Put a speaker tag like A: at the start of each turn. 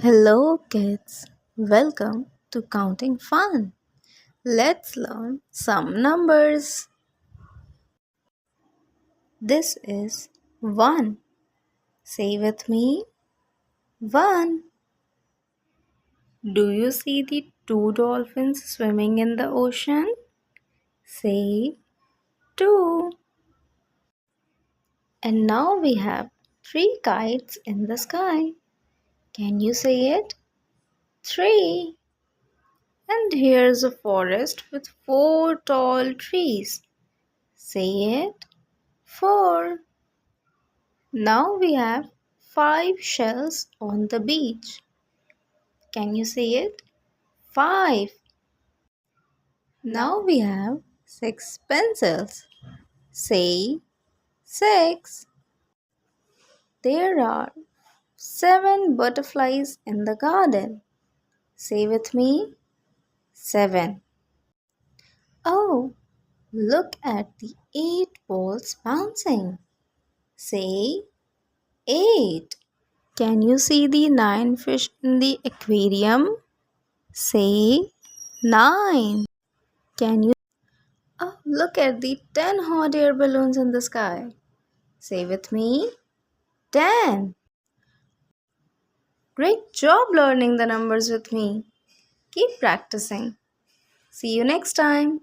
A: Hello, kids. Welcome to Counting Fun. Let's learn some numbers. This is 1. Say with me 1. Do you see the two dolphins swimming in the ocean? Say 2. And now we have 3 kites in the sky. Can you say it? 3. And here's a forest with 4 tall trees. Say it. 4. Now we have 5 shells on the beach. Can you say it? 5. Now we have 6 pencils. Say 6. There are 7 butterflies in the garden. Say with me 7. Oh, look at the 8 balls bouncing. Say 8. Can you see the 9 fish in the aquarium? Say 9. Can you? Oh, look at the 10 hot air balloons in the sky. Say with me 10. Great job learning the numbers with me. Keep practicing. See you next time.